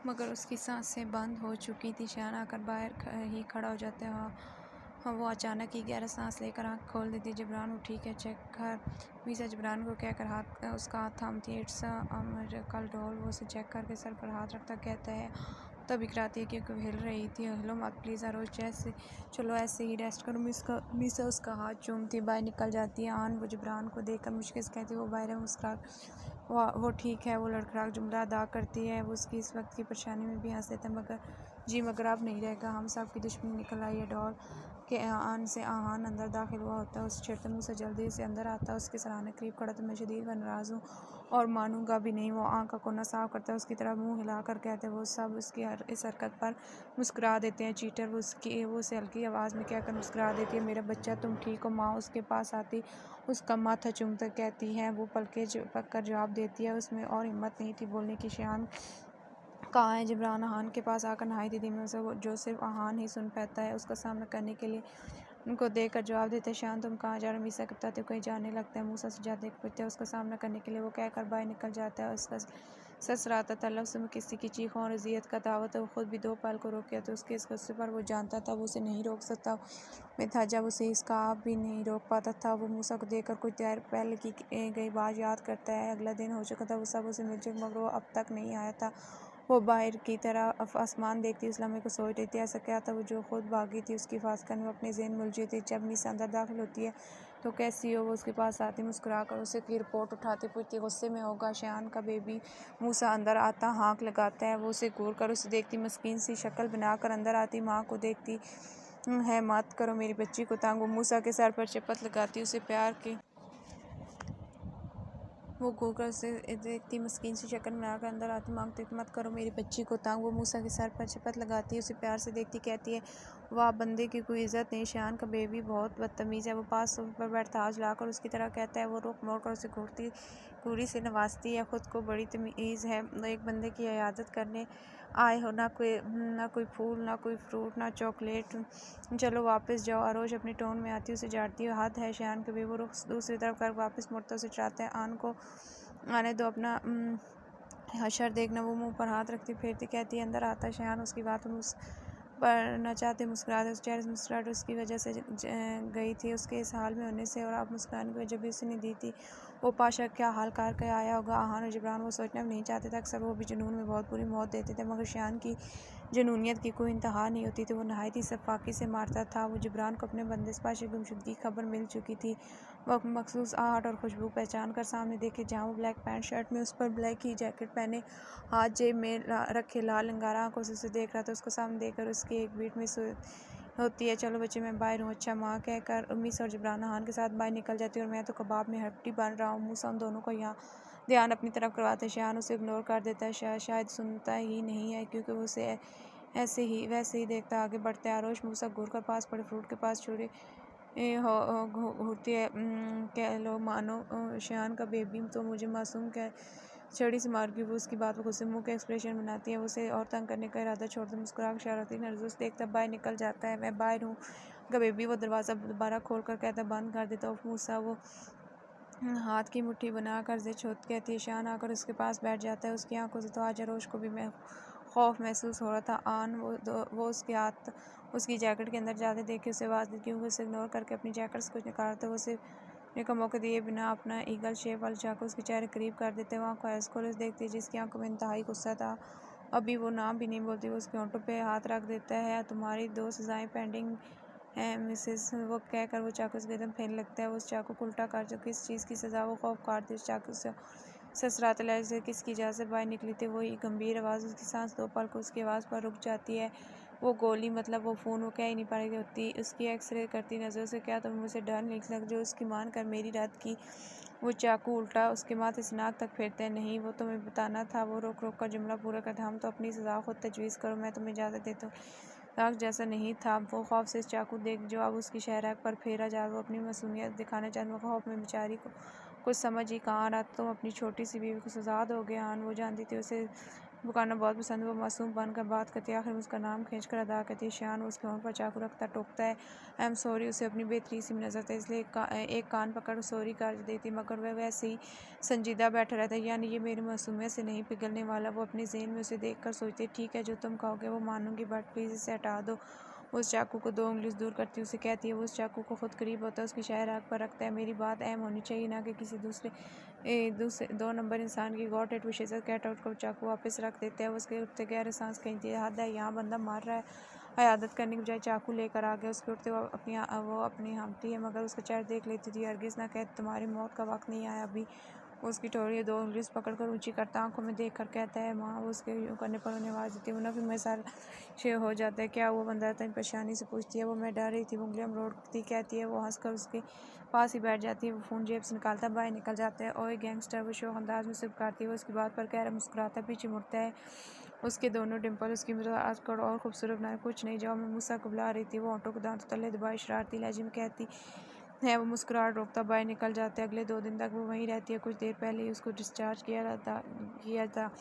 मगर उसकी सांसें बंद हो चुकी थी। शान आकर बाहर ही खड़ा हो जाता है। हाँ, वो अचानक ही गहरा सांस लेकर आँख खोल देती है। जबरान, वो ठीक है, चेक कर। मीसा जबरान को कहकर उसका हाथ थामती है। It's a miracle doll. वो उसे चेक करके सर पर हाथ रखता कहता है, तब इकराती है क्योंकि वो हिल रही थी। हिलो मत प्लीज़ आरोज, जैसे चलो ऐसे ही रेस्ट करो। मीसा उसका हाथ चूमती बाहर निकल जाती है। आन वो जबरान को देखकर मुश्किल से कहती है, वो बाहर है। मुस्कुरा वो ठीक है, वो लड़खड़ाक जुमला अदा करती है। वो उसकी इस वक्त की परेशानी में भी हंस देता है। मगर अब नहीं रहेगा, हम सब की दुश्मनी निकल आई है। डॉल के आन से आहान अंदर दाखिल हुआ होता है। उस छेड़ते मुँह से जल्दी से अंदर आता है। उसके सराहने करीब खड़ा तो मैं शदीद व नाराज़ हूँ और मानूंगा भी नहीं। वो आँख का कोना साफ करता है, उसकी तरफ मुंह हिलाकर कहते हैं। वो सब उसकी इस हरकत पर मुस्कुरा देते हैं। चीटर, वो उसे हल्की आवाज़ में कहकर मुस्कुरा देती है, मेरा बच्चा तुम ठीक हो। माँ उसके पास आती उसका माथा चूमकर कहती है। वो पक कर जवाब देती है। उसमें और हिम्मत नहीं थी बोलने की। शान कहाँ है? जबरान आहान के पास आकर नहाई दीदी में से जो सिर्फ आहान ही सुन पाता है। उसका सामना करने के लिए उनको देखकर जवाब देते हैं, शान तुम कहाँ जा रहे हो? मीसा के बताते कोई जाने लगता है। मूसा से जाते पूछते हैं उसका सामना करने के लिए। वो कहकर बाहर निकल जाता है। उसका ससुराता था लफ्ज़ में किसी की चीखों और अजियत का दावत है। वो खुद भी 2 पल को रोक तो उसके इस गुस्से पर वो जानता था वो उसे नहीं रोक सकता में था। जब उसे इसका आप भी नहीं रोक पाता था। वो मूसा को देखकर कुछ देर पहले की गई बात याद करता है। अगला दिन हो चुका था। वो सब उसे मिल चुके मगर वो अब तक नहीं आया था। वो बाहर की तरफ आसमान देखती उस लम्हे को सोच रही थी। ऐसा क्या था वो जो खुद भागी थी? उसकी फासकन वो अपने ज़हन में उलझी थी। जब मीसा अंदर दाखिल होती है तो कैसी हो? वो उसके पास आती मुस्कुरा कर उसे की रिपोर्ट उठाती पूछती, गुस्से में होगा शान का बेबी? मूसा अंदर आता हाँक लगाता है। वो उसे घूर कर उसे देखती, मस्कीन सी शक्ल बनाकर अंदर आती माँ को देखती है। मत करो मेरी बच्ची को तंग। वो मूसा के सर पर चपत लगाती उसे प्यार की वो घूरकर उसे देखती, मस्कीन सी शक्ल बनाकर अंदर आती मांगती, मत करो मेरी बच्ची को तंग। वो मूसा के सर पर चपत लगाती है, उसे प्यार से देखती, कहती है, वाह बंदे की कोई इज्जत नहीं। शान का बेबी बहुत बदतमीज़ है। वो पास सोफे पर बैठता आज लाकर उसकी तरह कहता है। वो रुख मोड़ कर उसे घूरी से नवाजती है। ख़ुद को बड़ी तमीज़ है। एक बंदे की इयादत करने आए हो, ना कोई फूल, ना कोई फ्रूट, ना चॉकलेट। चलो वापस जाओ। आरोज अपनी टोन में आती उसे झाड़ती है। हद है शान के बेबी। वो रुख दूसरी तरफ कर वापस मुड़ता उसे चाहता है। आन को आने दो, अपना हशर देखना। वो मुंह पर हाथ रखती फेरती कहती है, अंदर आता शान। उसकी बात पर न चाहते मुस्कुराते उस चेहरे से मुस्कुराहट उसकी वजह से गई थी, उसके इस हाल में होने से। और अब मुस्कुराने की वजह भी उसे नहीं दी थी। वो पाशा क्या हाल कार के आया होगा। आहान और जबरान वो सोचना भी नहीं चाहते थे। अक्सर वो भी जुनून में बहुत बुरी मौत देते थे मगर शान की जुनूनियत की कोई इंतहा नहीं होती थी। वो नहायती सफाकी से मारता था। वो जबरान को अपने बंदिश पाशे की गुमशुदगी की खबर मिल चुकी थी। वो मखसूस आहट और खुशबू पहचान कर सामने देखे जहाँ वो ब्लैक पैंट शर्ट में उस पर ब्लैक ही जैकेट पहने हाथ जेब में रखे लाल अंगारा आंखों से उसे देख रहा था। उसको सामने देखकर उसकी एक बीट में होती है, चलो बच्चे मैं बाहर हूँ। अच्छा माँ कहकर उम्मीस और जबरान आहान के साथ बाहर निकल जाती है और मैं तो कबाब में हड्डी बन रहा हूँ। मूसा उन दोनों को यहाँ ध्यान अपनी तरफ करवाते हैं। शान उसे इग्नोर कर देता है। शायद सुनता ही नहीं है क्योंकि वो उसे वैसे ही देखता आगे बढ़ता है। आरोश मूसा घूर कर पास पड़े फ्रूट के पास छुरी होती है। कह लो मानो शान का बेबी तो मुझे मासूम कह छड़ी से मार गई। वो उसकी बात पर खुद से मुँह के एक्सप्रेशन बनाती है। वो उसे और तंग करने का इरादा छोड़कर मुस्कुरा कर शरारती नज़रों से देखता बाहर निकल जाता है। मैं बाहर हूँ का बेबी। वो दरवाज़ा दोबारा खोल कर कहता बंद कर देता। मूसा वो हाथ की मुट्ठी बनाकर से छोत कहती है। शान आकर उसके पास बैठ जाता है। उसकी आंखों से तो आज आरोश को भी मैं खौफ महसूस हो रहा था। आन वो उसके हाथ उसकी जैकेट के अंदर जाते देखे उसे आवाज़ दी क्योंकि उसे इग्नोर करके अपनी जैकेट से कुछ निकाला था। वो उसे का मौका दिए बिना अपना ईगल शेप वाला चाकू उसके चेहरे करीब कर देते। वहाँ ख्वाहिश खोल देखती है जिसकी आंखों में इंतहाई गुस्सा था। अभी वो नाम भी नहीं बोलती। वो उसके होंठों पे हाथ रख देता है। तुम्हारी 2 सज़ाएं पेंडिंग हैं मिसेस। वो कहकर वो चाकू से कदम फेरने लगता है। वो उस चाकू को उल्टा कर जो किस चीज़ की सज़ा वो खौफ काटती उस चाकू से ससराते लहजे से किसकी इजाज़त से बाहर निकली थी। वही गंभीर आवाज़ उसकी सांस 2 पल को उसकी आवाज़ पर रुक जाती है। वो गोली मतलब वो फ़ोन वो कह ही नहीं पा रही होती। उसकी एक्सरे करती नज़रों से क्या तुम मुझसे डर नहीं लग जो उसकी मान कर मेरी रात की। वो चाकू उल्टा उसके माथे से नाक तक फेरते हैं। नहीं वो तुम्हें बताना था। वो रोक रोक कर जुमला पूरा करता। हम तो अपनी सज़ा खुद तजवीज़ करो, मैं तुम्हें इजाज़त देता हूँ। राग जैसा नहीं था। वो खौफ से इस चाकू देख जो अब उसकी शहरक पर फेरा जा वो अपनी मासूमियत दिखाना चाहती। वो खौफ में बेचारी को कुछ समझ ही कहाँ आ रहा। तुम अपनी छोटी सी बीवी को सजा दोगे। आन वो जानती थी उसे बुकाना बहुत पसंद। वो मासूम बनकर बात करती है, आखिर में उसका नाम खींचकर अदा करती है। शान उसके होंठ पर चाकू रखता टोकता है, आई एम सॉरी। उसे अपनी बेहतरी सी नजर आता है, इसलिए एक कान पकड़ सॉरी कर देती, मगर वह वैसे ही संजीदा बैठा रहता है, यानी ये मेरी मासूमियत से नहीं पिघलने वाला। वो अपने ज़हन में उसे देख कर सोचती है, ठीक है जो तुम कहोगे वो मानूंगी, बट प्लीज़ इसे हटा दो। उस चाकू को 2 उंगली दूर करती उसे कहती है। वो उस चाकू को खुद करीब होता है, उसकी शायर आग पर रखता है। मेरी बात अहम होनी चाहिए, ना कि किसी दूसरे 2 नंबर इंसान की। गॉट इट विशेष कैट आउट को चाकू वापस रख देते हैं। उसके उठते गहरे सांस खींचती है, हद है, यहाँ बंदा मार रहा है। अयादत करने के बजाय चाकू लेकर आ गया। उसके उठते वो अपनी हाँफती है, मगर उसका चेहरा देख लेती थी। हरगिज़ ना कहती तुम्हारी मौत का वक्त नहीं आया अभी। उसकी ठोड़ी 2 उंगली पकड़कर ऊंची करता आंखों में देख कर कहता है माँ। वो उसके यूँ करने पर उन्हें आवाज़ देती है। मुनाफिक में सारा शेर हो जाता है। क्या वो बंदा इतनी परेशानी से पूछती है। वो मैं डर रही थी, उंगलियां मरोड़ती कहती है। वो हंसकर उसके पास ही बैठ जाती है। वो फ़ोन जेब से निकालता बाहर निकल जाता है। ओए गैंगस्टर, वो शौक अंदाज में सिपकारती है। वो उसकी बात पर कह रहा मुस्कुराता पीछे मुड़ता है। उसके दोनों डिम्पल उसकी मिजाज को और खूबसूरत बनाए। कुछ नहीं, जाओ, मैं मूसा को बुला रही थी। वो होंठों को दांतों तले दबाए शरारती लहजे में कहती है। वो मुस्कुराहट रोकता बाहर निकल जाता है। अगले 2 दिन तक वो वहीं रहती है। कुछ देर पहले ही उसको डिस्चार्ज किया था।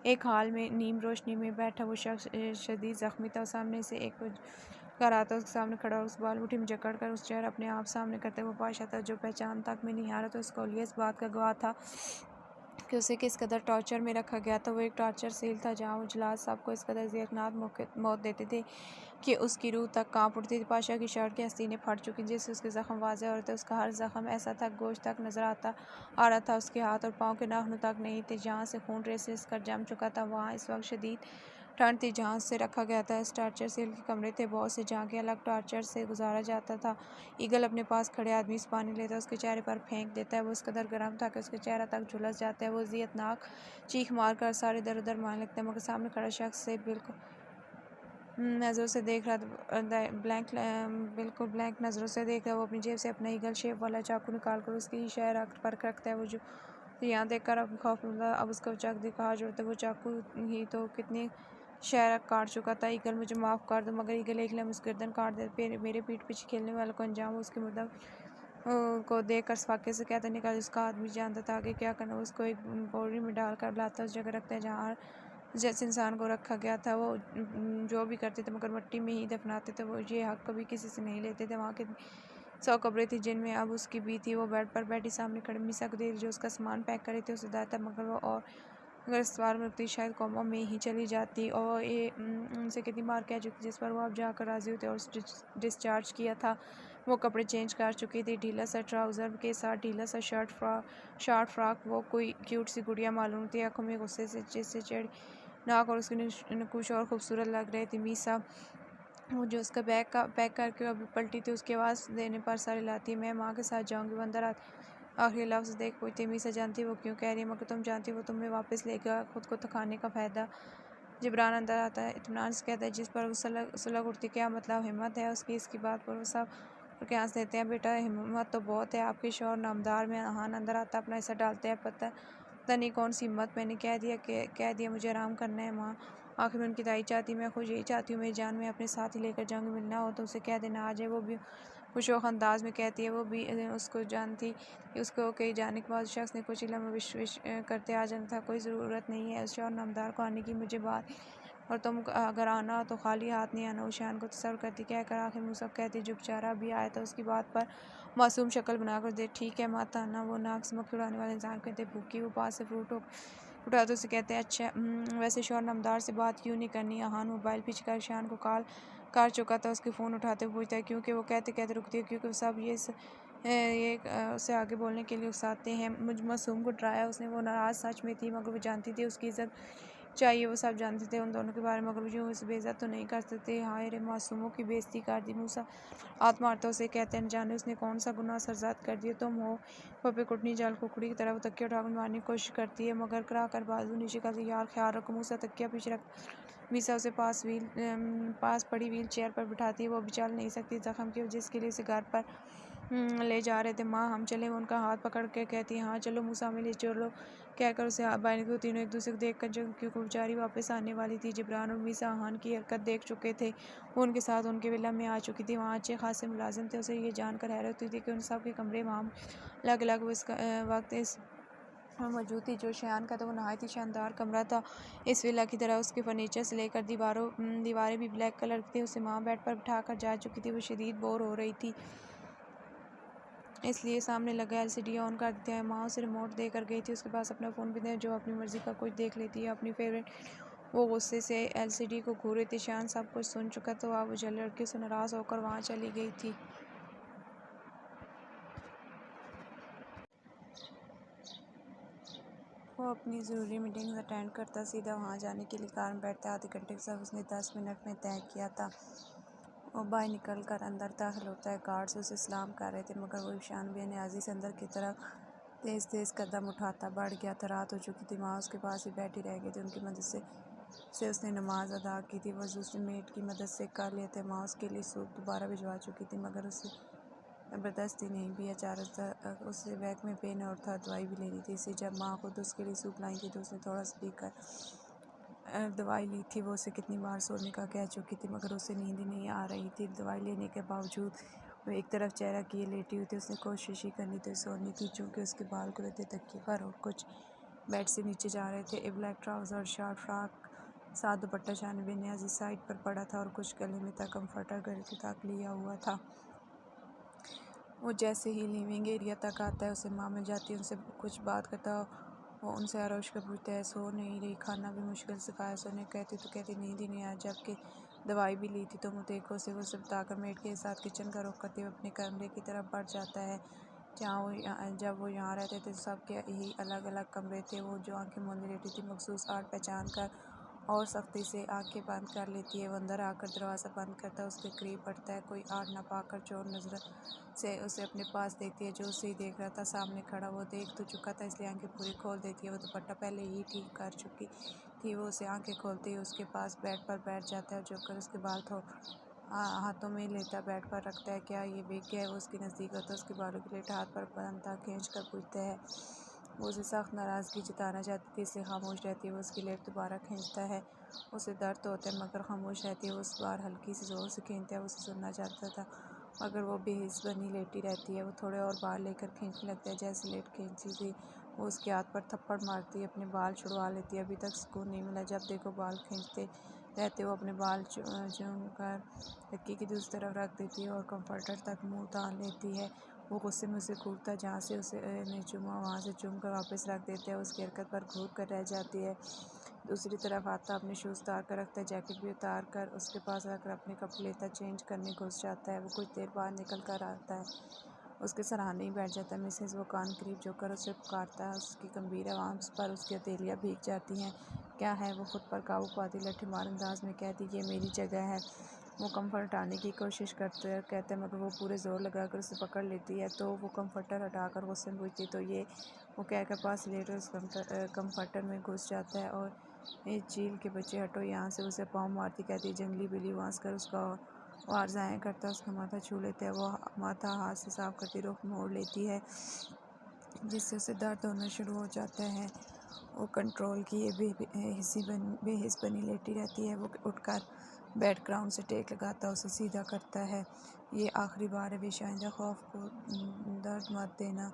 एक हाल में नीम रोशनी में बैठा वो शख्स शदीद ज़ख्मी था। सामने से एक घर आता, उसके सामने खड़ा और उस बाल मुट्ठी में जकड़ कर उस चेहरा अपने आप सामने करते हुए पाश आता, जो पहचान तक में नहीं आ रहा था। उसका अलिया इस बात का गवाह था कि उसे किस कदर टॉर्चर में रखा गया था। वो एक टॉर्चर सेल था जहाँ वो जलाद साहब को इस कदर ज़ियतनाक मौत देते थे कि उसकी रूह तक कांप उठती थी। पाशा की शर्ट के आस्तीनें फट चुकी, जिससे उसके ज़ख्म वाज़ेह हो रहे थे। उसका हर ज़ख्म ऐसा था गोश्त तक नज़र आ रहा था। उसके हाथ और पाँव के नाखून तक नहीं थे। जहाँ से खून रेस कर जम चुका था, वहाँ इस वक्त शदीद ठंड थी। जहाँ से रखा गया था इस टॉर्चर सेल के कमरे थे बहुत से, जहाँ के अलग टॉर्चर से गुजारा जाता था। ईगल अपने पास खड़े आदमी से पानी लेता है, उसके चेहरे पर फेंक देता है। वो उस कदर गर्म था कि उसके चेहरा तक झुलस जाता है। वो ज़ियतनाक चीख मार कर सारे दर उधर मारने लगता है, मगर सामने खड़ा शख्स से बिल्कुल नज़रों से देख रहा था। बिल्कुल ब्लैंक नज़रों से देख रहा है। वो अपनी जेब से अपना ईगल शेप वाला चाकू निकाल कर उसकी शायर आंख पर रखता है। वो जो यहाँ देख कर अब खौफ अब उसका चाकू दिखा जोड़ता है। वो चाकू ही तो कितनी शायर काट चुका था। ईगल मुझे माफ़ कर दो, मगर ईगल एक लम्हे उसकी गर्दन काट दे। फिर मेरे पीठ पीछे खेलने वाले को अंजाम उसके मुर्दा को देख कर फाके से कहता निकाल। उसका आदमी जानता था आगे क्या करना। उसको एक बोरी में डालकर लाता उस जगह रखता है जहाँ जैसे इंसान को रखा गया था। वो जो भी करते थे मगर मिट्टी में ही दफनाते थे। वो ये हक कभी किसी से नहीं लेते थे। वहाँ के 100 कब्रें थी जिनमें अब उसकी भी थी। वो बेड पर बैठी सामने खड़ी मिसा को देख जो उसका सामान पैक करे थे उसे दाता, मगर वो और अगर सवाल में उठती शायद कोमा में ही चली जाती। और ये उनसे कितनी बार कह चुकी, जिस पर वो अब जाकर राजी होते और डिस्चार्ज किया था। वो कपड़े चेंज कर चुकी थी, ढीला सा ट्राउज़र के साथ ढीला सा शॉर्ट फ्रॉक। वो कोई क्यूट सी गुड़िया मालूम थी, आंखों में गुस्से से जिससे चढ़ नाक और उसकी नकुश और खूबसूरत लग रही थी। मीसा वो जो उसका बैग का पैक करके अभी पलटी थी, उसकी आवाज़ देने पर सारे लाती मैं माँ के साथ जाऊँगी। वो अंदर आखिरी लफ्ज़ देख पूछती मीसा जानती वो क्यों कह रही है, मगर तुम जानती वो तुम्हें वापस लेगा, खुद को थकाने का फ़ायदा। जिब्रान अंदर आता है, इत्मीनान से कहता है, जिस पर वो सुलग उठती क्या मतलब हिम्मत है उसकी। इसकी बात पर वो सब के आंस देते हैं। बेटा हिम्मत तो बहुत है आपके शौहर नामदार में नहान अंदर आता अपना हिस्सा डालते हैं। पता नहीं कौन सी हिम्मत। मैंने कह दिया मुझे आराम करना है माँ। आखिर में उनकी दाई चाहती, मैं खुद यही चाहती हूँ मेरी जान में अपने साथ ही लेकर जाऊँगी। मिलना हो तो उसे कह देना आ जाए। वो भी खुशोक अंदाज में कहती है। वो भी उसको जानती कि उसको कहीं जाने के बाद शख्स ने कुछ इलम विश करते आ जाना था। कोई ज़रूरत नहीं है उस शौहर नामदार को आने की मुझे बात, और तुम अगर आना हो तो खाली हाथ नहीं आना। उशान को तसव्वुर करती कहकर आखिर मुँह सब कहती जो बेचारा भी आया था उसकी बात पर मासूम शक्ल बनाकर दे ठीक है मत आना। वो नाक से मक्खी उड़ाने वाले इंसान कहते भूखी। वो पास से फ्रूट उठा तो उसे कहते हैं अच्छा वैसे शौहर नामदार से बात क्यों नहीं करनी। आहान मोबाइल पीछे कर शान को कॉल कर चुका था। उसके फ़ोन उठाते हुए पूछता है क्योंकि वो कहते कहते रुकती है क्योंकि सब ये उसे आगे बोलने के लिए उकसाते हैं। मुझ मासूम को डराया उसने। वो नाराज़ सच में थी, मगर वो जानती थी उसकी इज़्ज़त चाहिए। वो सब जानते थे उन दोनों के बारे में, मगर यूँ उसे बेइज्जत तो नहीं कर सकते। हाय रे मासूमों की बेइज्जती कर दी। मूसा आत्मार्ता उसे कहते हैं जाने उसने कौन सा गुनाह सरज़द कर दिया। तुम हो पपे कुटनी जाल कुकड़ी की तरह वो तकिया उठाकर मारने की कोशिश करती है, मगर करा कर बाजू नीचे का यार ख्याल रखो। मूसा तकिया पीछे रख मीसा उसे पास पड़ी व्हील चेयर पर बिठाती है। वो अभी चल नहीं सकती ज़ख्म की वजह, जिसके लिए उसे घर पर ले जा रहे थे। माँ हम चले। वो उनका हाथ पकड़ के कहती है हाँ चलो। मूसा हमें ले चलो कहकर उसे बाहर को तीनों एक दूसरे को देखकर जो क्योंकि बेचारी वापस आने वाली थी। जिब्रान और मीसा आहान की हरकत देख चुके थे। वो उनके साथ उनके विला में आ चुकी थी। वहाँ अच्छे खासे मुलाजिम थे। उसे ये जानकर हैरत हुई थी कि उन सब के कमरे वहाँ अलग अलग वक्त इस मौजूद थी। जो शान का था वो नहायत ही शानदार कमरा था। इस विला की तरह उसके फर्नीचर से लेकर दीवारें भी ब्लैक कलर की थी। उसे माँ बेड पर बिठा कर जा चुकी थी। वो शदीद बोर हो रही थी, इसलिए सामने लगा एलसीडी ऑन कर देते हैं। माँ उसे रिमोट दे कर गई थी। उसके पास अपना फ़ोन भी था, जो अपनी मर्ज़ी का कुछ देख लेती है, अपनी फेवरेट। वो गुस्से से एलसीडी को घूर रही थी। शान सब कुछ सुन चुका तो वो जो लड़की से नाराज़ होकर वहाँ चली गई थी। वो अपनी ज़रूरी मीटिंग अटेंड करता, सीधा वहाँ जाने के लिए कार में बैठता। आधे घंटे के साथ उसने 10 मिनट में तय किया था। वो बाहर निकल कर अंदर दाखिल होता है। गार्ड्स उसे सलाम कर रहे थे, मगर वो शान बेनियाज़ी से अंदर की तरफ तेज़ तेज़ कदम उठाता बढ़ गया था। रात हो चुकी थी। माँ उसके पास ही बैठी रह गई थी। उनकी मदद से उसने नमाज अदा की थी। वज़ू उसने मेड की मदद से कर लिए थे। माँ उसके लिए सूप दोबारा भिजवा चुकी थी, मगर उसे ज़बरदस्ती नहीं भी। अचानक उससे बैक में पेन और था, दवाई भी लेनी थी। इसे जब माँ खुद उसके लिए सूप लाई थी तो उसने थोड़ा सा पीकर दवाई ली थी। वो उसे कितनी बार सोने का कह चुकी थी, मगर उसे नींद ही नहीं आ रही थी। दवाई लेने के बावजूद वो एक तरफ चेहरा किए लेटी हुई थी। उसने कोशिश ही करनी थी सोनी थी, चूँकि उसके बाल खुले थे तकिए पर, और कुछ बेड से नीचे जा रहे थे। एक ब्लैक ट्राउज़र और शॉर्ट फ्रॉक साथ दुपट्टा शान बेनियाज़ी साइड पर पड़ा था, और कुछ गले में तक कम्फर्टर गले तक लिया हुआ था। वो जैसे ही लिविंग एरिया तक आता है, उसे माँ मिल जाती है। उनसे कुछ बात करता, वो उनसे आरोश का पूछता है, सो नहीं रही? खाना भी मुश्किल से खाया। सोने कहती तो कहती नींद ही नहीं आया, जबकि दवाई भी ली थी। तो देखो से वो सब बताकर मेड के साथ किचन का रुख करते हुए अपने कमरे की तरफ बढ़ जाता है, जब वो यहाँ रहते थे तो सबके यही अलग अलग कमरे थे। वो जो आंखें मूंदे लेटी थी, मखसूस आर्ट पहचान कर और सख्ती से आंखें बंद कर लेती है। वो अंदर आकर दरवाज़ा बंद करता है, उसके करीब बढ़ता है। कोई आड़ ना पाकर चोर नज़र से उसे अपने पास देखती है, जो उसे ही देख रहा था। सामने खड़ा वो देख तो चुका था, इसलिए आंखें पूरी खोल देती है। वो दुपट्टा पहले ही ठीक कर चुकी थी। वो उसे आंखें खोलते ही उसके पास बेड पर बैठ जाता है, जो कर उसके बाल हाथों में लेता, बेड पर रखता है। क्या ये भीग गया है? वो उसके नज़दीक होता है, उसके बालों की लेट हाथ पर बांधता खींच कर पूछता है। वो उसे सख्त नाराज़गी जताना चाहती थी, इसलिए खामोश रहती है। वो उसकी लेट दोबारा खींचता है। उसे दर्द होता है, मगर खामोश रहती है। वो उस बार हल्की से ज़ोर से खींचता है। उसे सुनना चाहता था, मगर वो बेहिस बनी लेटी रहती है। वो थोड़े और बाल लेकर खींचने लगता है, जैसे लेट खींची थी। वो उसके हाथ पर थप्पड़ मारती है, अपने बाल छुड़वा लेती है। अभी तक सुकून नहीं मिला। जब देखो बाल खींचते रहते, वो अपने बाल चूम कर तकिए की दूसरी तरफ रख देती है और कंफर्टर तक मुंह तान लेती है। वो गुस्से में उसे कूदता, जहाँ से उसे ने चूमा वहाँ से चूम कर वापस रख देते हैं। उसकी हरकत पर घूर कर रह जाती है। दूसरी तरफ आता अपने शूज़ उतार कर रखता है, जैकेट भी उतार कर उसके पास रखकर अपने कपड़े लेता, चेंज करने घुस जाता है। वो कुछ देर बाद निकल कर आता है, उसके सराहने ही बैठ जाता है। मिसेज़ वो कान करीब जोकर उसे पुकारता है। उसकी गंभीर आवाज़ पर उसकी हथेलियाँ भीग जाती हैं। क्या है? वो खुद पर काबू पाती लठीमार अंदाज में कहती, ये मेरी जगह है। वो कम्फर्ट हटाने की कोशिश कहते हैं, मगर वो पूरे ज़ोर लगाकर उसे पकड़ लेती है। तो वो कम्फर्टर हटाकर गुस्से में पूछती, तो ये? वो कहकर पास लेकर उस कम्फर्टर में घुस जाता है और चील के बच्चे हटो यहाँ से, उसे पाँव मारती कहती, जंगली बिल्ली वांस कर उसका वार ज़ाया करता, उसका माथा छू लेता है। वो माथा हाथ से साफ करती रुख मोड़ लेती है, जिससे उसे दर्द होना शुरू हो जाता है। वो कंट्रोल किए बेहिस बनी लेटी रहती है। वो उठकर बेड ग्राउंड से टेक लगाता, उसे सीधा करता है। ये आखिरी बार है बेशाइंदा, खौफ को दर्द मत देना।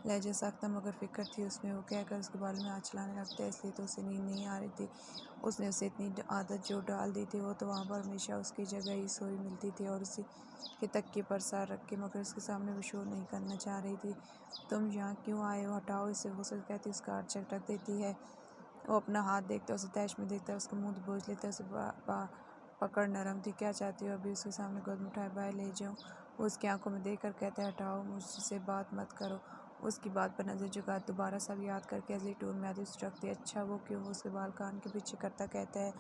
लहजा सख्त मगर फिक्र थी उसमें। वो कहकर उसके बाल में हाथ चलाने लगता है, इसलिए तो उसे नींद नहीं आ रही थी। उसने उसे इतनी आदत जो डाल दी थी, वो तो वहाँ पर हमेशा उसकी जगह ही सोई मिलती थी, और उसी के तकिए पर सर रख के, मगर उसके सामने वो शोर नहीं करना चाह रही थी। तुम यहाँ क्यों आए हो? हटाओ इसे, गुस्से कहती उसका हाथ चटक देती है। वो अपना हाथ देखता है, उसे तैश में देखता है, उसका मुंह बोझ लेता है। उसे पकड़ नरम थी। क्या चाहती हो? अभी उसके सामने गोद उठाए बाहर ले जाऊँ? वो उसकी आंखों में देखकर कहता है, हटाओ, मुझसे बात मत करो। उसकी बात पर नज़र झुका दोबारा सब याद करके असली टून में आती उसे रखती। अच्छा वो क्यों? वो उसके बाल कान के पीछे करता कहता है।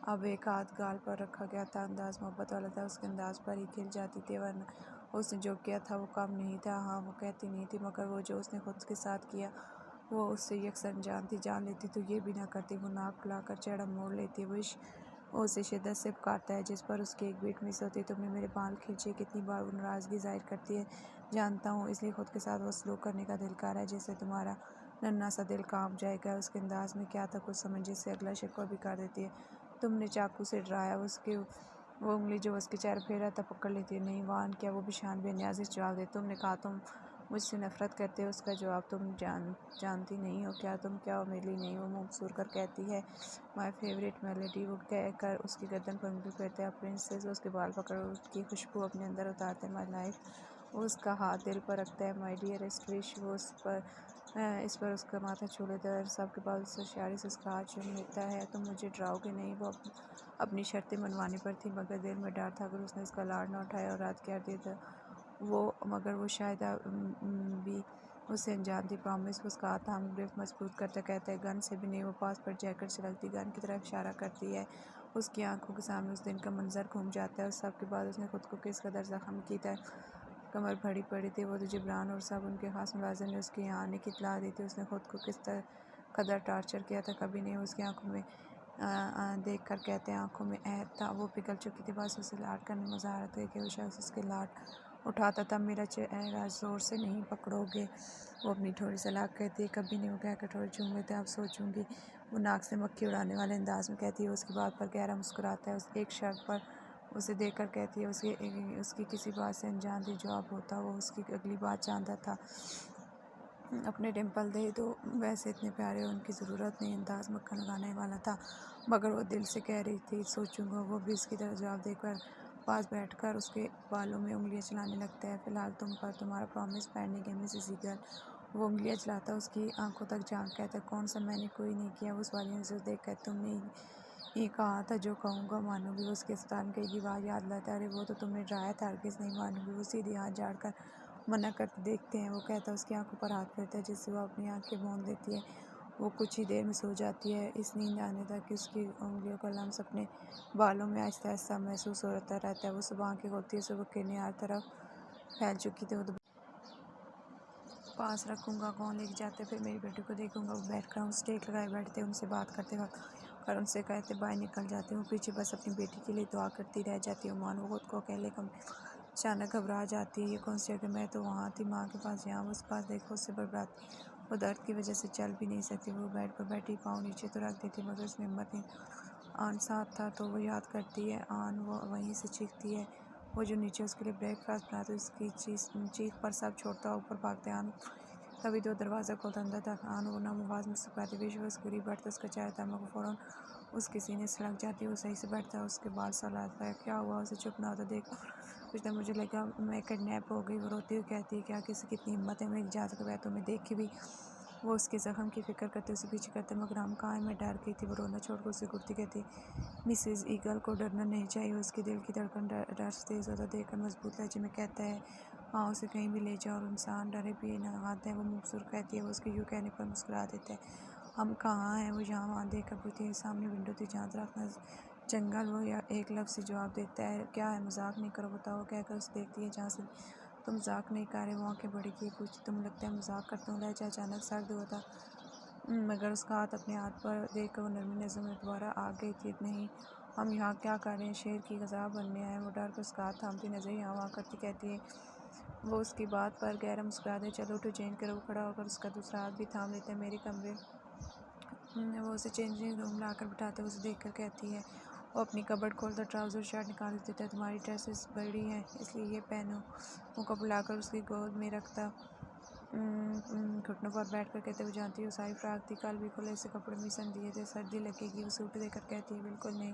अब एक हाथ गाल पर रखा गया था, अंदाज मोहब्बत वाला था। उसके अंदाज पर ही खिल जाती थी, वरना उसने जो किया था वो कम नहीं था। हाँ, वो कहती नहीं थी, मगर वो जो उसने खुद के साथ किया वो उससे यकसन जान लेती तो ये भी ना करती। वो नाक फुलाकर चेहरा मोड़ लेती। वो उसे शिद्दत से पुकारता है, जिस पर उसकी एक बीट मिस होती। तुमने मेरे बाल खींचे? कितनी बार वो नाराज़गी जाहिर करती है, जानता हूँ, इसलिए खुद के साथ वो सलूक करने का दिल कर रहा है, जिससे तुम्हारा नन्हा सा दिल कांप जाएगा। उसके अंदाज में क्या था, कुछ समझे से अगला शिकवा भी कर देती है। तुमने चाकू से डराया? उसके वो उंगली जो उसके चेहरे फेरा था पकड़ लेती है। नहीं, वान क्या? वो भी शान बेनियाज़ी जवाब दे। तुमने कहा तुम मुझसे नफ़रत करते हो, उसका जवाब तुम जानती नहीं हो क्या, तुम क्या हो मेरे लिए नहीं हो। मुँह सूर कर कहती है माय फेवरेट मेलोडी। वो कह कर उसकी गर्दन पर उंगली फेरता है प्रिंसेस। उसके बाल पकड़ उसकी खुशबू अपने अंदर उतारते हैं माय लाइफ। वो उसका हाथ दिल पर रखता है माय डियरेस्ट विश। वो इस पर उसका माथा छू लेता है। सबके बाद उससे शायरी से उसका हाथ चूम लेता है। तुम मुझे डराओगे नहीं। वो अपनी शर्तें मनवाने पर थी, मगर दिल में डर था अगर उसने उसका लाड़ न उठाया और रात क्या दे था मगर वो शायद भी उसे अनजान थी। प्रॉमिस। वो उसका हाथ थाम ग्रिप मजबूत करता कहता है गन से भी नहीं। वो पास पर जैकेट से लगती गन की तरफ इशारा करती है। उसकी आंखों के सामने उस दिन का मंजर घूम जाता है। उस सब के बाद उसने खुद को किस कदर जख्म की था, कमर भरी पड़ी थी। वो तो जिब्रान और सब उनके खास मुलाजिम ने उसके यहाँ आने की इत्तला दी थी। उसने खुद को किस कदर टार्चर किया था, कभी नहीं। उसकी आंखों में देख कर कहते हैं आंखों में ऐद था। वो पिघल चुकी थी, बस उसे लाड करने मज़ा आ रहा था कि वो शख्स उसके लाड उठाता था। मेरा चेहरा ज़ोर से नहीं पकड़ोगे। वो अपनी थोड़ी सलाख कहती है कभी नहीं। वो कहकर थोड़ी चूम लेते अब सोचूंगी। वो नाक से मक्खी उड़ाने वाले अंदाज में कहती है। उसकी बात पर गहरा मुस्कुराता है। उस एक शर्त पर उसे देखकर कहती है उसकी किसी बात से अनजान थी। जो अब होता वो उसकी अगली बात जानता था। अपने डिम्पल दे दो, वैसे इतने प्यारे, उनकी ज़रूरत नहीं। अंदाज मक्खन लगाने वाला था, मगर वो दिल से कह रही थी सोचूंगा। वो भी इसकी तरफ जवाब देकर पास बैठकर उसके बालों में उंगलियां चलाने लगता है। फ़िलहाल तुम पर तुम्हारा प्रॉमिस पेंडिंग है मिसेस ईगल। वो उंगलियां चलाता उसकी आंखों तक झांक कहता कौन सा मैंने कोई नहीं किया। वो वाली नजर देख कर तुमने ये कहा था जो कहूँगा मानूंगी। वो उसके स्थान कई बात याद लाता है। अरे वो तो तुमने डराया था, हरगिज़ नहीं मानूंगी। वो सीधे हाथ झाड़कर मना करते देखते हैं। वो कहता उसकी आंखों पर हाथ फेरता है जिससे वो अपनी आंखें मूंद देती है। वो कुछ ही देर में सो जाती है। इस नींद आने तक कि उसकी उंगलियों का लम्स अपने बालों में आहिस्ता आहिस्ता महसूस होता रहता है। वो सुबह आंखें खोलती है, सुबह किरणें हर तरफ फैल चुकी थी। वो पास रखूँगा, कौन लेके जाते, फिर मेरी बेटी को देखूँगा। वो बैठ कर उस टेक लगाए बैठते, उनसे बात करते वक्त और उनसे कहते बाहर निकल जाते। वो पीछे बस अपनी बेटी के लिए दुआ करती रह जाती है। मानो खुद को अकेले कम अचानक घबरा जाती है। ये कौन सी जगह, मैं तो वहाँ थी माँ के पास, यहाँ उस पास देखो उससे बर्बाद। वो दर्द की वजह से चल भी नहीं सकती। वो बेड पर बैठी पाँव नीचे तो रख देती, मगर उसमें हिम्मत नहीं। आन साथ था तो वो याद करती है। आन वो वहीं से चीखती है। वो जो नीचे उसके लिए ब्रेकफास्ट बनाते उसकी चीख पर सब छोड़ता ऊपर भागते आन। तभी दो दरवाज़ा खोलता अंदर तक आन वो नम आवाज़ में सुखाती विश्व उसके करीब बैठता। उसका चेहरा तमक को फ़ौरन उसके सीने से लग जाती है। वो सही से बैठता है, उसके बाल सहलाता है। क्या हुआ, उसे चुप ना होता देख कुछ ना मुझे लगा मैं किडनैप हो गई। वो रोती हुई कहती है क्या किसी की इतनी हिम्मत है मेरी इजाज़त के बैतों में देख के भी। वो उसके ज़ख्म की फ़िक्र करते उसे पीछे करते, मगर हम कहाँ, मैं डर गई थी। वो रोना छोड़कर उसे घुटती कहती मिसेस ईगल को डरना नहीं चाहिए। उसके दिल की धड़कन डर से तेज़ होता देखकर मजबूत लहजे में कहता है हाँ उसे कहीं भी ले जाओ और इंसान डरे भी ना आता है। वो मुबसुर कहती है। वो उसके यूँ कहने पर मुस्कुरा देता है। हम कहाँ हैं। वो यहाँ वहाँ देख कर पूछती है सामने विंडो थी जहाँ दरख्त जंगल। वो या एक लफ्ज़ से जवाब देता है क्या है, मजाक नहीं करो बताओ। कहकर उसे देखती है जहाँ से तुम मजाक नहीं कर रहे। वो आंखें बड़ी किए पूछती तुम लगता है मजाक करता हूँ। लहजा अचानक सर्द होता, मगर उसका हाथ अपने हाथ पर देख कर वो नरमी नज़र में दोबारा आ गई थी। नहीं, हम यहाँ क्या कर रहे हैं, शेर की गज़ा बनने आए। वो डर कर उसका हाथ थामती नजर यहाँ वहाँ करती कहती है। वो उसकी बात पर गहरा मुस्कुरा दे चलो उठो चेंज करो। वो खड़ा होकर उसका दूसरा हाथ भी थाम लेता है। मेरे कमरे वो उसे चेंजिंग रूम ला कर बिठाते उसे देख कर कहती है। वो अपनी कबर्ड खोलकर ट्राउज़र शर्ट निकाल देता है। तुम्हारी ड्रेसेस बड़ी हैं इसलिए ये पहनो। वो कपड़ा लाकर उसकी गोद में रखता घुटनों पर बैठ कर कहते हुए जानती हो सारी फ्राक थी, कल भी खुले से कपड़े मिसन दिए थे, सर्दी लगेगी। वो सूट देकर कहती है बिल्कुल नहीं।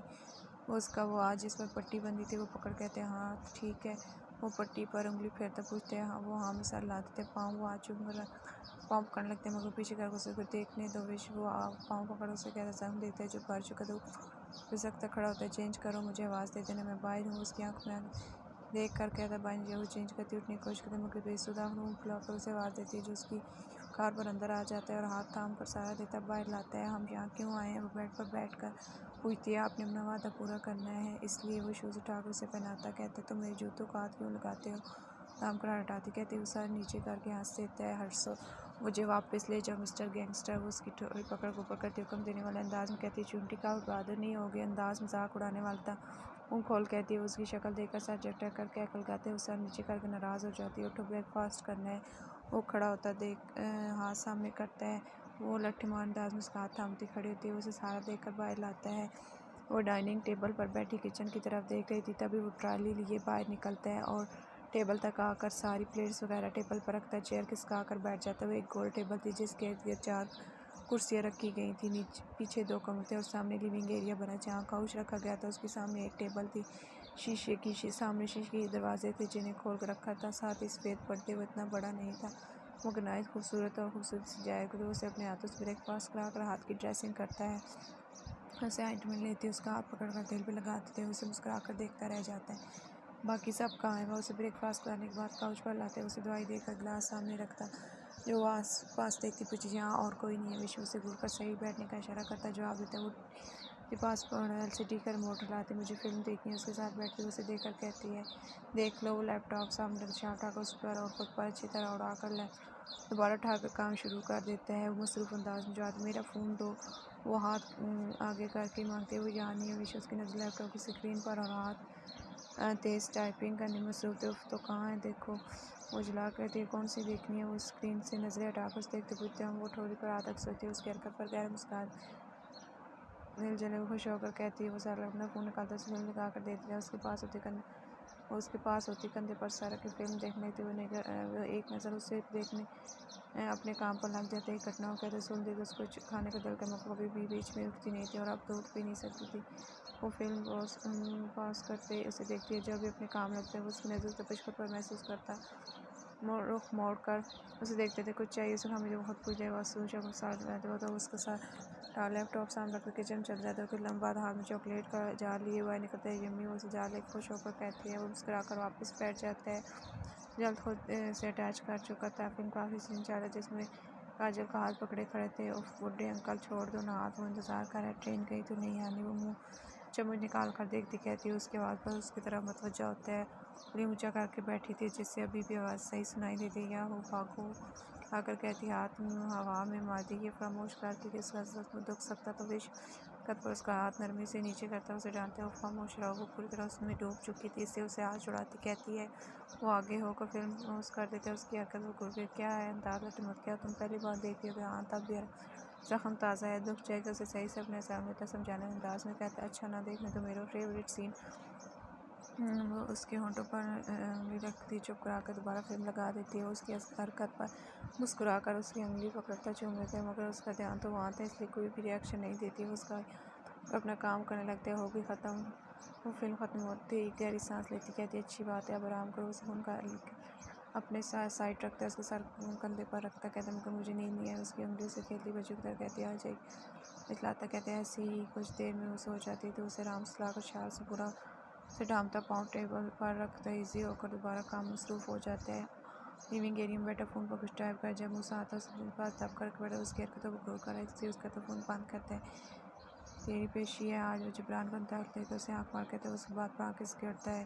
वो उसका वो आज जिस पर पट्टी बंदी थी वो पकड़ कहते हैं हाँ ठीक है। वो पट्टी पर उंगली फेरता पूछते हैं हाँ। वो हाँ में सर लाते थे। पाँव वो आज चुप पाँव पकड़ने लगते हैं, मगर पीछे कर उसे को देखने दो विश। वो पाँव पकड़ उसे कहता जख्म देखता है जो भर चुका तो फिसकता खड़ा होता है। चेंज करो, मुझे आवाज़ दे देना, मैं बाहर हूँ। उसकी आँख में देख कर कहता बाइन जो वो चेंज करती उठने की कोशिश करती, मगर बेसुदा रूम खुलाकर उसे आवाज़ देती है जो उसकी कार पर अंदर आ जाता है और हाथ थाम कर सहारा देता बाहर लाता है। हम यहाँ क्यों आए हैं। वो बेड पर बैठ कर पूछती है आपने अपना वादा पूरा करना है इसलिए। वो शूज़ उठाकर उसे पहनाता कहते तुम मेरे जूतों को हाथ क्यों लगाते हो। दाम कर हटाती कहती वो सर नीचे करके हंस देता है। हर्षो मुझे वापस ले जाओ मिस्टर गैंगस्टर। वो उसकी ठोड़ी पकड़ ऊपर करती हुक्म देने वाले अंदाज में कहती चुंटी का बहादुर नहीं हो गया। अंदाज मजाक उड़ाने वाला था। मुँह खोल कहती है उसकी शक्ल देखकर सर झटक कर कहकल गाते हुए सर नीचे करके नाराज़ हो जाती है। उठो ब्रेकफास्ट करना है। वो खड़ा होता देख हाथ सामने करता है। वो लट्ठमार अंदाज में उसका हाथ थामती खड़ी होती है। उसे सहारा देकर बाहर लाता है। वो डाइनिंग टेबल पर बैठी किचन की तरफ देख रही थी, तभी वो ट्राली लिए बाहर निकलता है और टेबल तक आकर सारी प्लेट्स वगैरह टेबल पर रखता है, चेयर खिसका कर बैठ जाता है। वो एक गोल टेबल थी जिसके इर्द गिर्द 4 कुर्सियाँ रखी गई थी। नीचे पीछे 2 कमरे थे और सामने लिविंग एरिया बना जहाँ काउच रखा गया था। उसके सामने एक टेबल थी, सामने शीशे के दरवाजे थे जिन्हें खोल कर रखा था। साथ ही सफ़ेद पर्दे, वो इतना बड़ा नहीं था मगर नहायत खूबसूरत और खूबसूरत सजाया गया। तो उसे अपने हाथों से ब्रेकफास्ट कराकर हाथ की ड्रेसिंग करता है, उसे आइटमें लेती, उसका हाथ पकड़ कर दिल पे लगाते थे, उसे मुस्कुरा कर देखता रह जाता है। बाकी सब कहाँ है? वह उसे ब्रेकफास्ट कराने के बाद काउच पर लाते, उसे दवाई देकर गिलास सामने रखता। जो आस पास देखती पूछी यहाँ और कोई नहीं है? विशु उसे घूरकर सही बैठने का इशारा करता, जवाब देता। वो के पास LCD का रिमोट लाती, मुझे फिल्म देखनी है। उसके साथ बैठती उसे देखकर कहती है, देख लो। वो लैपटॉप सामने उठाकर उस पर और खुद पर अच्छी तरह उड़ा कर दोबारा उठाकर काम शुरू कर देता है। वो मसरूफ़ अंदाज में जवाब, मेरा फ़ोन दो। वो हाथ आगे करके मांगते हुए यहाँ नहीं है। विशु उसकी नज़र लैपटॉप की स्क्रीन पर और हाथ तेज़ टाइपिंग करने में मसरूफ़ थे। तो कहाँ है? देखो। वो जला कहती है, कौन सी देखनी है? वो स्क्रीन से नज़रें हटाकर उसे देखते पूछते हैं। वो ठोड़ी पर हाथ रख सोती है, उसकी हरकत पर गहरा मुस्कुराहट दिल जले हुए खुश होकर कहती है। वो सारा अपना फ़ोन निकालता उसे फिल्म दिखा कर देती है। उसके पास होती कंधे पर सर रखी फिल्म देखने लेती। वो एक नज़र उसे देखने अपने काम पर लग जाते। एक घटना को कहते सुन दी तो उसको खाने का दिल का मौका कभी भी बीच में उठती नहीं थी और अब तो उठ भी नहीं सकती थी। वो फिल्म पॉज करते उसे देखती है। जब भी अपने काम लगता है वो उसकी नज़र तपिश खुद पर महसूस करता। रुख मोड़ कर उसे देखते थे। कुछ चाहिए उसे हमें जो खुद पूछ जाए वह जब साथ रहते हो तो उसके साथ लैपटॉप सामने रखकर किचन चल जाता है। कुछ लम्बा बाद हाथ में चॉकलेट का जार लिए हुआ निकलता है। यम्मी वो उसे जार लेकर खुश होकर कहती है। वो मुस्कुराकर वापस बैठ जाता है। जल्द खुद से अटैच कर चुका था। फिल्म काफ़ी सीन चला जिसमें काजल का हाथ पकड़े खड़े थे। उफ बुढ़े अंकल छोड़ दो ना हाथ, वो इंतज़ार कर रहा है, ट्रेन गई तो नहीं आनी। वो मुँह चम्मच निकाल कर देखती कहती है। उसके बाद पर उसकी तरफ मतवज्जा होता है। पूरी ऊँचा करके बैठी थी जिससे अभी भी आवाज़ सही सुनाई देती है। या हो भागो आकर कहती, हाथ हवा में मार दी। ये खामोश करके किसका दुख सकता तो विश कद पर उसका हाथ नरमी से नीचे करता उसे डांटते हुए खामोश रहो। वो पूरी तरह उसमें डूब चुकी थी, इससे उसे हाथ छुड़ाती कहती है। वो आगे होकर फिल्म उस कर देते उसकी हरकत वो घूर गई। क्या है अंदाज़ मत, क्या तुम पहली बार देख रही हो? हाँ तब भी जख्म ताज़ा है, दुख जाएगा। उसे सही से अपने सामने समझाने अंदाज में कहता है, अच्छा ना देखने तो मेरा फेवरेट सीन। वो उसके होंठों पर उंगली रखती, चुप करा कर दोबारा फिल्म लगा देती है। उसकी हरकत पर मुस्कुराकर उसकी उंगली पकड़ता चूम लेता है मगर उसका ध्यान तो वहाँ था इसलिए कोई भी रिएक्शन नहीं देती। उसका अपना काम करने लगते होगी ख़त्म। वो फिल्म ख़त्म होती ही गहरी सांस लेती कहती, अच्छी बात है अब आराम करो। उसे फ़ोन का अपने साथ साइड रखता है, उसके सर कंधे पर रखता कहता मगर मुझे नींद नहीं है। उसकी उंगली से खेलती बच्चों की तरह कहती आ जाएगी। इतलाता कहते हैं। ऐसे ही कुछ देर में वो सो जाती तो उसे आराम से लाकर शाल से पूरा से ढामता पाँव टेबल पर रखता ईजी होकर दोबारा काम मसरूफ़ हो जाता है। लिविंग एरिया में बैठा फ़ोन पर कुछ टाइप कर जब मुँह आता उसके पास दब करके बैठा उसकी हरकतों को घूर कर इसलिए उसका तो फ़ोन बंद करता है। तेरी पेशी है आज। वो जबरान का देखते तो उसे आँख मार कहता है। उसके बाद पर आँखें सिकड़ता है।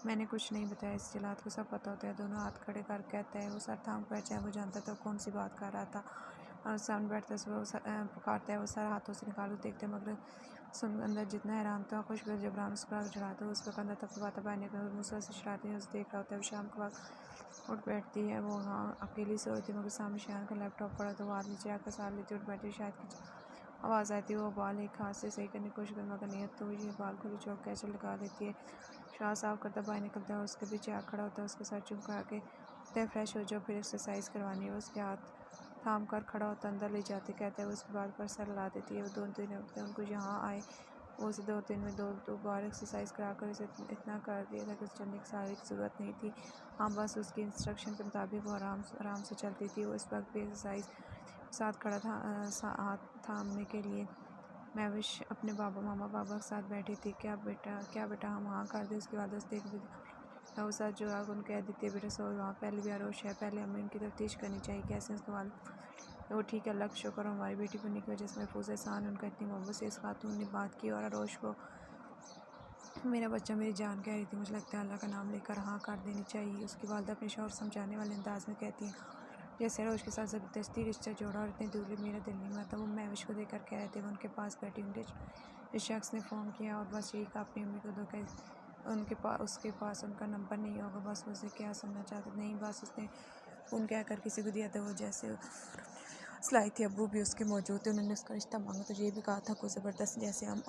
मैंने कुछ नहीं बताया, इस जलाद को सब पता होता है। दोनों हाथ खड़े कर कहता है। वो सर थाम बैठ जाए, वो जानता था कौन सी बात कर रहा था और सामने बैठता है पुकारता है। वो सर हाथों से निकालो देखते मगर सुन अंदर जितना हैरान था खुश जबरान उसका चढ़ाता है। उसका कंधा थपथपाता पाने का मूसा से शरारती उसे देख रहा होता है। वो शाम के वक्त उठ बैठती है। वो हाँ अकेली से होती मगर सामने शान का लैपटॉप पड़ा तो वो हाथ नीचे आकर साथ लेती उठ बैठी। शायद आवाज़ आती है। वो बाल एक हाथ से सही करने की कोशिश कर मगर नियत तो ये बाल को चौक कैसे लगा लेती है। शाह साफ करता बाहर निकलता है और उसके पीछे आ खड़ा होता है। उसके साथ चुप करा के कहते फ्रेश हो जाओ फिर एक्सरसाइज करवानी है। उसके हाथ थाम कर खड़ा होता अंदर ले जाते कहते हैं। उसके बाद पर सर ला देती है। वो 2-3 हफ्ते उनको यहाँ आए वो उसे 2 दिन में दो बार एक्सरसाइज करा कर उसे इतना कर दिया था कि उसे चलने की सारी ज़रूरत नहीं थी। हाँ बस उसकी इंस्ट्रक्शन के मुताबिक वो आराम से चलती थी। वो इस वक्त भी एक्सरसाइज साथ खड़ा था हाथ थामने के लिए। महविश अपने मामा बाबा के साथ बैठी थी। क्या बेटा हम हाँ कर दे। उसके बाद उस देख भी वो साथ जो आग उनको कह देती है, बेटा सो वहाँ पहले भी आरोश है, पहले हमें इनकी तफ्तीश करनी चाहिए कैसे उसके बाद वो ठीक है। अल्लाह का शुक्र हमारी बेटी बनने की वजह से महफूज एहसान उनका इतनी मोहब्बत से इस खातून ने बात की और आरोश को मेरा बच्चा मेरी जान कह रही थी। मुझे लगता है अल्लाह का नाम लेकर हाँ कर देनी चाहिए। उसकी वालदा अपने शौहर समझाने वाले अंदाज में कहती हैं, जैसे रोज के साथ ज़बरदस्ती रिश्ता जोड़ा और इतनी दूर मेरा दिल नहीं मानता। वो महविश को देखकर कह रहे थे वो उनके पास बैठी होंगे। इस शख्स ने फ़ोन किया और बस यही कहा अपनी अम्मी को धोखा उसके पास उनका नंबर नहीं होगा। बस उसे क्या सुनना चाहते नहीं, बस उसने फ़ोन कहकर किसी को दिया था। वो जैसे लाई थी। अब्बू भी उसके मौजूद थे। उन्होंने उसका रिश्ता मांगा तो ये भी कहा था कोई ज़बरदस्त जैसे हम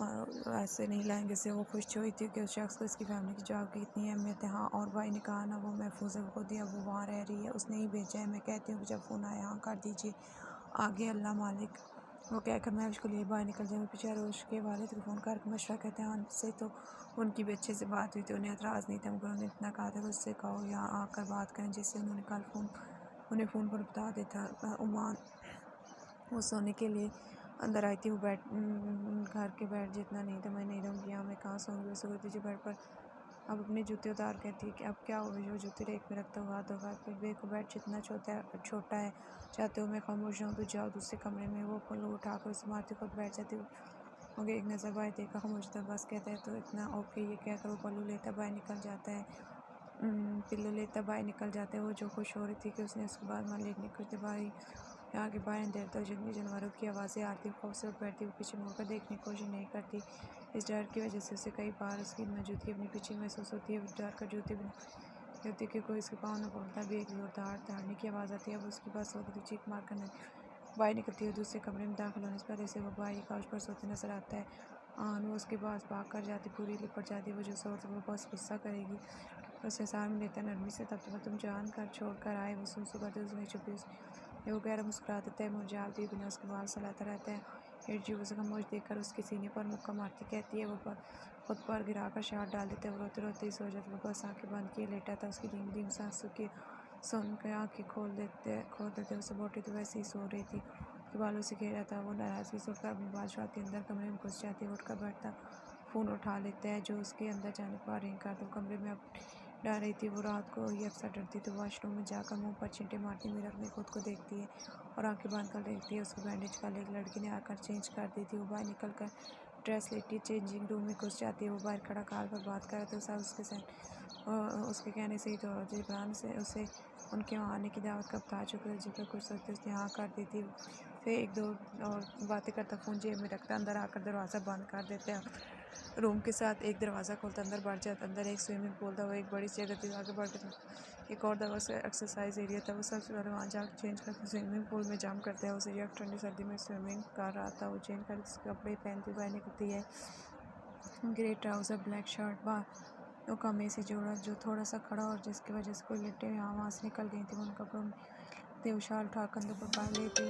ऐसे नहीं लाएंगे। इससे वो खुश हुई थी कि उस शख्स को इसकी फैमिली की जॉब की इतनी अहमियत है। हाँ, और भाई ने कहा ना वो महफूज है, वो खुद ही अब वो वहाँ रह रही है, उसने ही भेजा है। मैं कहती हूँ कि जब फ़ोन आया हाँ कर दीजिए, आगे अल्लाह मालिक। वो कहकर मैं उसको लिए बाहर निकल जाऊँ। पीछे रोश के वालिद को फ़ोन करके मशवरा कहते हैं से तो उनकी भी अच्छे से बात हुई थी, उन्हें एतराज़ नहीं था, मगर उन्होंने इतना कहा था कि उससे कहो यहाँ आकर बात करें, जिससे उन्होंने कल उन्हें फ़ोन पर बता देता। उमान वो सोने के लिए अंदर आई थी। वो घर के बेड जितना नहीं था। मैं नहीं रहूँगी यहाँ, मैं कहाँ सोऊंगी। उसे तुझे बेड पर अब अपने जूते उतार कहती है कि अब क्या हो। वो जूते रेक में रखता हुआ हाथ होगा फिर बे को बेड जितना छोटा है। चाहते हो मैं खामोश रहूँ तो जाओ दूसरे कमरे में। वो पल्लू उठाकर उसे मारती खुद बैठ जाती हूँ। मगर एक नज़र बाहर देखा खामोश था। बस कहता है तो इतना ओके, ये कहकर वो पल्लू लेता बाहर निकल जाता है। पिल्लू लेता बाहर निकल जाता है। वो जो खुश हो रही थी कि उसने उसके बाद मान लेटने कुछ देर बाहर यहाँ के बाहर अंधेर तक जंगली जानवरों की आवाज़ें आती। खौफ से उठ बैठती। वो पीछे मुड़कर देखने की कोशिश नहीं करती। इस डर की वजह से उसे कई बार उसकी मौजूदगी अपने पीछे महसूस होती है। वो डर कर जूते भी होती कि कोई उसके पाँव न पकड़ता। भी एक जोरदार दहाड़ने की आवाज़ आती है। अब उसकी बस हो गई। चीख मार कर बाहर निकलती है। दूसरे कमरे में दाखिल होने से पहले से वो बाहर काउच पर सोते नजर आता है। वो उसके पास भाग कर जाती, पूरी लिपट जाती। वो जो सोच वो बस गुस्सा करेगी। उसे सार में लेता नरमी से तब तुम जान कर छोड़ कर आए। वो सुनसु करते उसने छुपी वो गहरा मुस्कुरा देता है। मुरझाल दिए बिना उसके बाल सलाता रहता है। हिरजी उसे खामोश देखकर उसके सीने पर मुक्का मारती कहती है। वो खुद पर गिराकर शाट डाल देता है। वो रोते रोते ही सो जाता। वो बस आंखें बंद किए लेटा था। उसकी धीमी धीमी सांसों की सुन के आँखें खोल देते उसे बोटी तो वैसे ही सो रही थी। उसके बालों से घेरा था। वो नाराज़गी से उठकर अपनी बाल छुड़ाती अंदर कमरे में घुस जाती है। उठकर बैठता फ़ोन उठा लेता है जो उसके अंदर जाने पर रिंग कर दो। कमरे में अब डर रही थी। वो रात को ही अक्सर डरती तो वॉशरूम में जाकर मुंह पर छींटे मारती। मिरर में खुद को देखती है और आंखें बंद कर देखती है। उसको बैंडेज कल एक लड़की ने आकर चेंज कर दी थी। वो बाहर निकल कर ड्रेस लेटी चेंजिंग रूम में घुस जाती है। वो बाहर खड़ा कॉल पर बात कर तो सब उसके कहने से ही तो जिब्रान से उसे उनके वहाँ आने की दावत कब बता चुके थे। जिसपर कुछ सोचते उसने हाँ कर दी थी। फिर एक दो और बातें करता फ़ोन जेब में रखता अंदर आकर दरवाज़ा बंद कर देते हैं। रूम के साथ एक दरवाज़ा खोलता अंदर बढ़ जाता। अंदर एक स्विमिंग पूल था। वो एक बड़ी सी जगह थी। आगे बढ़ के एक और दवा से एक्सरसाइज एरिया था। वो सबसे पहले वहाँ जाकर चेंज करते स्विमिंग पूल में जंप करते हैं। उसे यह ठंडी सर्दी में स्विमिंग कर रहा था। वो चेंज कर कपड़े पहनती बाहर निकलती है। ग्रे ट्राउज़र ब्लैक शर्ट वो कमीज से जोड़ा जो थोड़ा सा खड़ा और जिसकी वजह से कोई लिट्टे यहाँ वहाँ से निकल गई थी। उन कपड़ों में उछाल उठा कंधों पर पा लेती